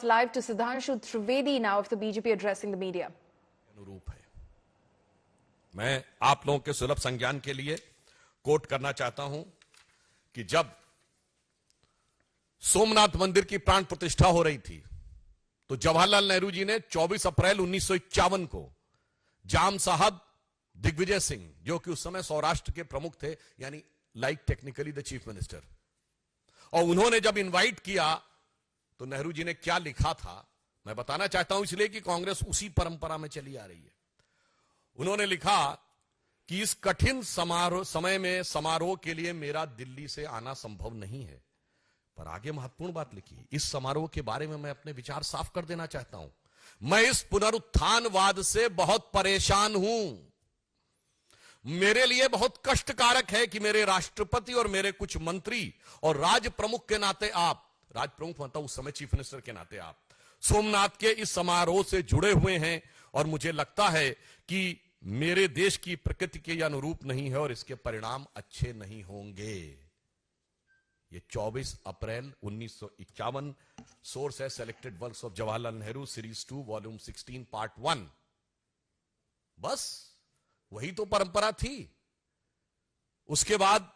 Live to Sudhanshu Trivedi now of the BJP addressing the media. अनुरूप है। मैं आप लोगों के सुलभ संज्ञान के लिए कोट करना चाहता हूं कि जब सोमनाथ मंदिर की प्राण प्रतिष्ठा हो रही थी तो जवाहरलाल नेहरू जी ने 24 अप्रैल 1951 को जाम साहब दिग्विजय सिंह, जो कि उस समय सौराष्ट्र के प्रमुख थे, यानी like technically the chief minister, और उन्होंने जब इनवाइट किया तो नेहरू जी ने क्या लिखा था मैं बताना चाहता हूं, इसलिए कि कांग्रेस उसी परंपरा में चली आ रही है। उन्होंने लिखा कि इस कठिन समय में समारोह के लिए मेरा दिल्ली से आना संभव नहीं है, पर आगे महत्वपूर्ण बात लिखी, इस समारोह के बारे में मैं अपने विचार साफ कर देना चाहता हूं। मैं इस पुनरुत्थानवाद से बहुत परेशान हूं। मेरे लिए बहुत कष्टकारक है कि मेरे राष्ट्रपति और मेरे कुछ मंत्री और राज्य प्रमुख के नाते आप, राज प्रमुख मतलब उस समय चीफ मिनिस्टर के नाते आप, सोमनाथ के इस समारोह से जुड़े हुए हैं, और मुझे लगता है कि मेरे देश की प्रकृति के अनुरूप नहीं है और इसके परिणाम अच्छे नहीं होंगे। ये 24 अप्रैल 1951, सोर्स है selected works of Jawaharlal Nehru series 2 volume 16 part 1। बस वही तो परंपरा थी। उसके बाद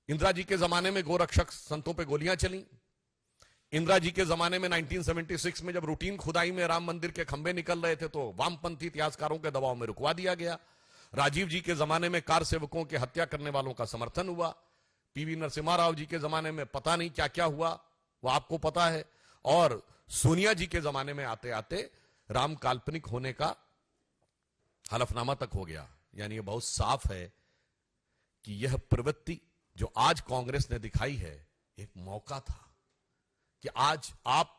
इंदिरा जी के जमाने में गोरक्षक संतों पे गोलियां चली। इंदिरा जी के जमाने में 1976 में जब रूटीन खुदाई में राम मंदिर के खंभे निकल रहे थे तो वामपंथी इतिहासकारों के दबाव में रुकवा दिया गया। राजीव जी के जमाने में कार सेवकों की हत्या करने वालों का समर्थन हुआ। पीवी नरसिम्हा राव जी के जमाने में पता नहीं क्या क्या हुआ, वो आपको पता है। और सोनिया जी के जमाने में आते आते राम काल्पनिक होने का हलफनामा तक हो गया। यानी ये बहुत साफ है कि यह प्रवृत्ति जो आज कांग्रेस ने दिखाई है एक मौका था कि आज आप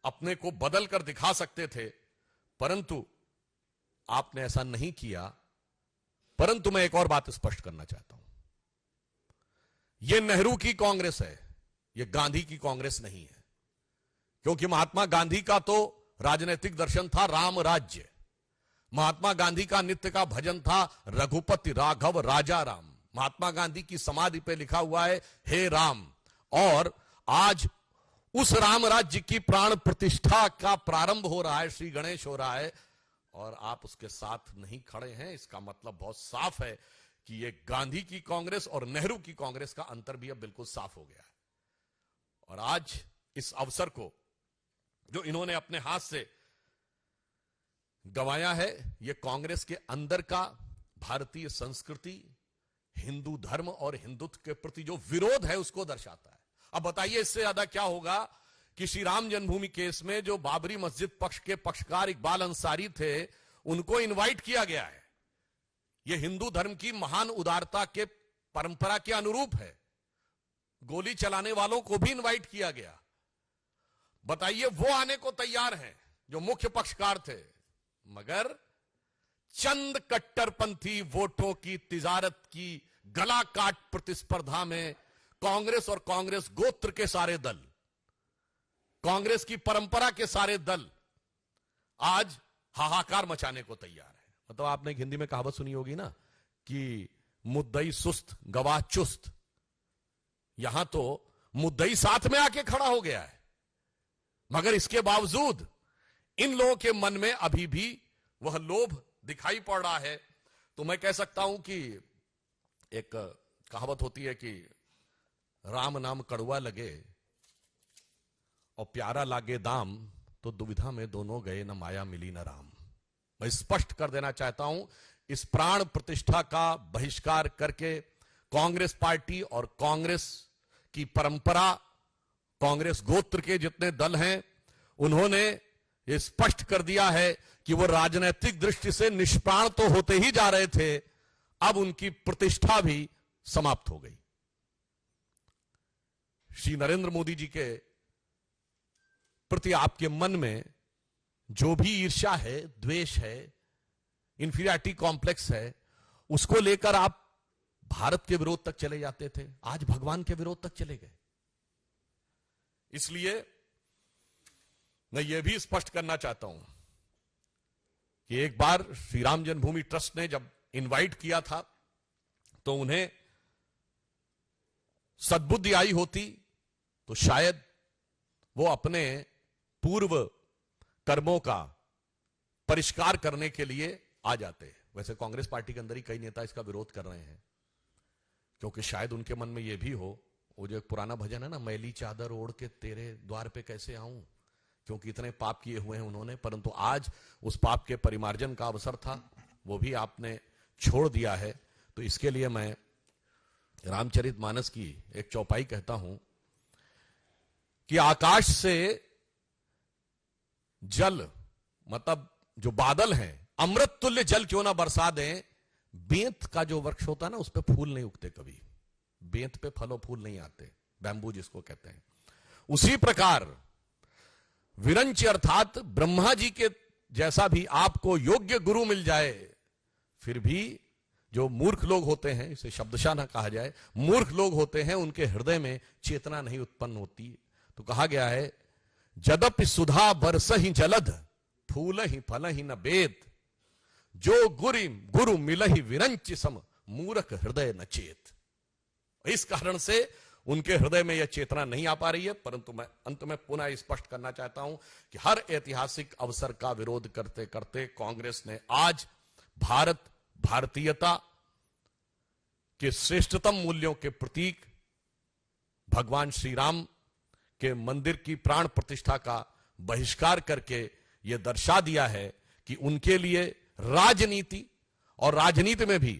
अपने को बदल कर दिखा सकते थे, परंतु आपने ऐसा नहीं किया। परंतु मैं एक और बात स्पष्ट करना चाहता हूं, यह नेहरू की कांग्रेस है, यह गांधी की कांग्रेस नहीं है। क्योंकि महात्मा गांधी का तो राजनीतिक दर्शन था राम राज्य। महात्मा गांधी का नित्य का भजन था रघुपति राघव राजा राम। महात्मा गांधी की समाधि पे लिखा हुआ है हे राम। और आज उस राम राज्य की प्राण प्रतिष्ठा का प्रारंभ हो रहा है, श्री गणेश हो रहा है, और आप उसके साथ नहीं खड़े हैं। इसका मतलब बहुत साफ है कि ये गांधी की कांग्रेस और नेहरू की कांग्रेस का अंतर भी अब बिल्कुल साफ हो गया है। और आज इस अवसर को जो इन्होंने अपने हाथ से गंवाया है, ये कांग्रेस के अंदर का भारतीय संस्कृति, हिंदू धर्म और हिंदुत्व के प्रति जो विरोध है उसको दर्शाता है। अब बताइए इससे ज्यादा क्या होगा कि श्री राम जन्मभूमि केस में जो बाबरी मस्जिद पक्ष के पक्षकार इकबाल अंसारी थे, उनको इनवाइट किया गया है। यह हिंदू धर्म की महान उदारता के परंपरा के अनुरूप है। गोली चलाने वालों को भी इनवाइट किया गया। बताइए वो आने को तैयार हैं जो मुख्य पक्षकार थे, मगर चंद कट्टरपंथी वोटों की तिजारत की गला काट प्रतिस्पर्धा में कांग्रेस और कांग्रेस गोत्र के सारे दल, कांग्रेस की परंपरा के सारे दल आज हाहाकार मचाने को तैयार है। मतलब आपने एक हिंदी में कहावत सुनी होगी ना कि मुद्दई सुस्त गवाह चुस्त। यहां तो मुद्दई साथ में आके खड़ा हो गया है, मगर इसके बावजूद इन लोगों के मन में अभी भी वह लोभ दिखाई पड़ रहा है। तो मैं कह सकता हूं कि एक कहावत होती है कि राम नाम कड़वा लगे और प्यारा लागे दाम, तो दुविधा में दोनों गए, न माया मिली न राम। मैं स्पष्ट कर देना चाहता हूं, इस प्राण प्रतिष्ठा का बहिष्कार करके कांग्रेस पार्टी और कांग्रेस की परंपरा, कांग्रेस गोत्र के जितने दल हैं, उन्होंने ये स्पष्ट कर दिया है कि वो राजनीतिक दृष्टि से निष्प्राण तो होते ही जा रहे थे, अब उनकी प्रतिष्ठा भी समाप्त हो गई। श्री नरेंद्र मोदी जी के प्रति आपके मन में जो भी ईर्ष्या है, द्वेष है, इंफीरियरिटी कॉम्प्लेक्स है, उसको लेकर आप भारत के विरोध तक चले जाते थे, आज भगवान के विरोध तक चले गए। इसलिए मैं यह भी स्पष्ट करना चाहता हूं कि एक बार श्री राम जन्मभूमि ट्रस्ट ने जब इनवाइट किया था तो उन्हें सद्बुद्धि आई होती तो शायद वो अपने पूर्व कर्मों का परिष्कार करने के लिए आ जाते हैं। वैसे कांग्रेस पार्टी के अंदर ही कई नेता इसका विरोध कर रहे हैं, क्योंकि शायद उनके मन में यह भी हो, वो जो एक पुराना भजन है ना, मैली चादर ओढ़ के तेरे द्वार पे कैसे आऊं, क्योंकि इतने पाप किए हुए हैं उन्होंने, परंतु आज उस पाप के परिमार्जन का अवसर था, वो भी आपने छोड़ दिया है। तो इसके लिए मैं रामचरितमानस की एक चौपाई कहता हूं कि आकाश से जल, मतलब जो बादल हैं, अमृत तुल्य जल क्यों ना बरसा दें, बेंत का जो वृक्ष होता है ना, उस पे फूल नहीं उगते कभी, बेंत पे फल और फूल नहीं आते, बैम्बू जिसको कहते हैं। उसी प्रकार विरंच अर्थात ब्रह्मा जी के जैसा भी आपको योग्य गुरु मिल जाए, फिर भी जो मूर्ख लोग होते हैं, इसे शब्दशः ना कहा जाए, मूर्ख लोग होते हैं, उनके हृदय में चेतना नहीं उत्पन्न होती। तो कहा गया है, जदपि सुधा बरस ही जलध, फूल ही फल ही न बेद, जो गुरु मिल ही विरंच सम, मूर्ख हृदय न चेत। इस कारण से उनके हृदय में यह चेतना नहीं आ पा रही है। परंतु मैं अंत में पुनः स्पष्ट करना चाहता हूं कि हर ऐतिहासिक अवसर का विरोध करते करते कांग्रेस ने आज भारतीयता के श्रेष्ठतम मूल्यों के प्रतीक भगवान श्री राम के मंदिर की प्राण प्रतिष्ठा का बहिष्कार करके यह दर्शा दिया है कि उनके लिए राजनीति, और राजनीति में भी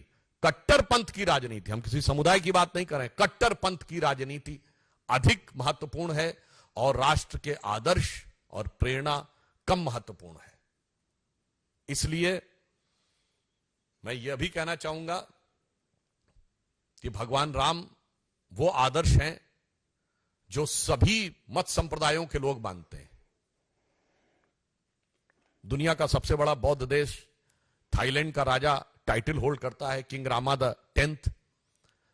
कट्टरपंथ की राजनीति, हम किसी समुदाय की बात नहीं कर रहे हैं, कट्टरपंथ की राजनीति अधिक महत्वपूर्ण है और राष्ट्र के आदर्श और प्रेरणा कम महत्वपूर्ण है। इसलिए मैं यह भी कहना चाहूंगा कि भगवान राम वो आदर्श हैं जो सभी मत संप्रदायों के लोग मानते हैं। दुनिया का सबसे बड़ा बौद्ध देश थाईलैंड का राजा टाइटल होल्ड करता है, किंग रामा द 10th।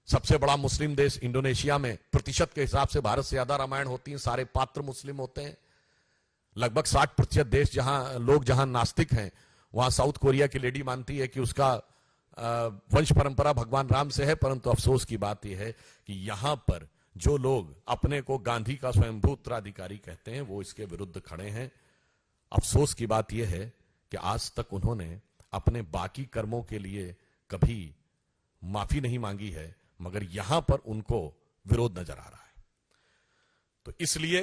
सबसे बड़ा मुस्लिम देश इंडोनेशिया में प्रतिशत के हिसाब से भारत से ज्यादा रामायण होती है, सारे पात्र मुस्लिम होते हैं। लगभग 60% देश जहां नास्तिक हैं, वहां साउथ कोरिया की लेडी मानती है कि उसका वंश परंपरा भगवान राम से है। परंतु अफसोस की बात यह है कि यहां पर जो लोग अपने को गांधी का स्वयंभू उत्तराधिकारी कहते हैं, वो इसके विरुद्ध खड़े हैं। अफसोस की बात यह है कि आज तक उन्होंने अपने बाकी कर्मों के लिए कभी माफी नहीं मांगी है, मगर यहां पर उनको विरोध नजर आ रहा है। तो इसलिए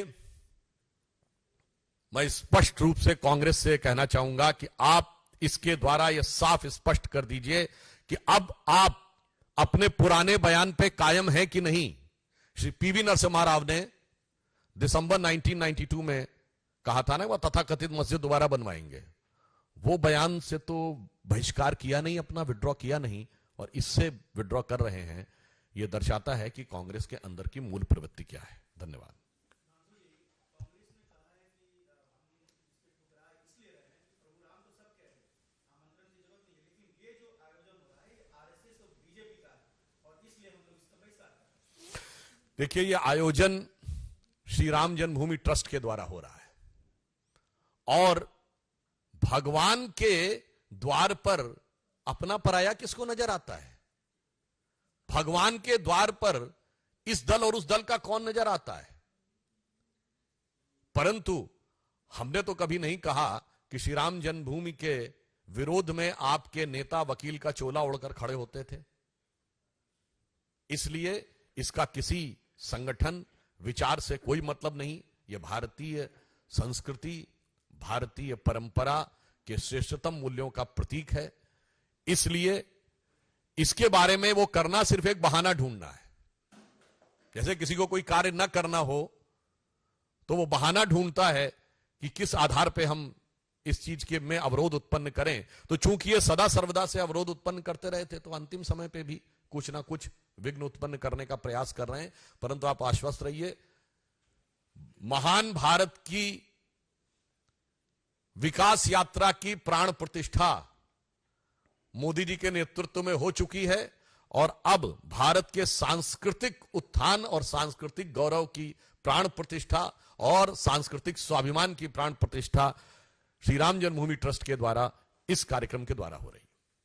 मैं स्पष्ट रूप से कांग्रेस से कहना चाहूंगा कि आप इसके द्वारा यह साफ स्पष्ट कर दीजिए कि अब आप अपने पुराने बयान पे कायम हैं कि नहीं। श्री पीवी नरसिम्हा राव ने दिसंबर 1992 में कहा था ना, वह तथाकथित मस्जिद दोबारा बनवाएंगे, वो बयान से तो बहिष्कार किया नहीं, अपना विड्रॉ किया नहीं, और इससे विड्रॉ कर रहे हैं। यह दर्शाता है कि कांग्रेस के अंदर की मूल प्रवृत्ति क्या है। धन्यवाद। देखिए, यह आयोजन श्री राम जन्मभूमि ट्रस्ट के द्वारा हो रहा है, और भगवान के द्वार पर अपना पराया किसको नजर आता है? भगवान के द्वार पर इस दल और उस दल का कौन नजर आता है? परंतु हमने तो कभी नहीं कहा कि श्री राम जन्मभूमि के विरोध में आपके नेता वकील का चोला ओढ़कर खड़े होते थे। इसलिए इसका किसी संगठन विचार से कोई मतलब नहीं। यह भारतीय संस्कृति, भारतीय परंपरा के श्रेष्ठतम मूल्यों का प्रतीक है। इसलिए इसके बारे में वो करना सिर्फ एक बहाना ढूंढना है। जैसे किसी को कोई कार्य न करना हो तो वो बहाना ढूंढता है कि किस आधार पे हम इस चीज के में अवरोध उत्पन्न करें। तो चूंकि ये सदा सर्वदा से अवरोध उत्पन्न करते रहे थे, तो अंतिम समय पे भी कुछ ना कुछ विघ्न उत्पन्न करने का प्रयास कर रहे हैं। परंतु आप आश्वस्त रहिए, महान भारत की विकास यात्रा की प्राण प्रतिष्ठा मोदी जी के नेतृत्व में हो चुकी है, और अब भारत के सांस्कृतिक उत्थान और सांस्कृतिक गौरव की प्राण प्रतिष्ठा और सांस्कृतिक स्वाभिमान की प्राण प्रतिष्ठा श्री राम जन्मभूमि ट्रस्ट के द्वारा इस कार्यक्रम के द्वारा हो रही है।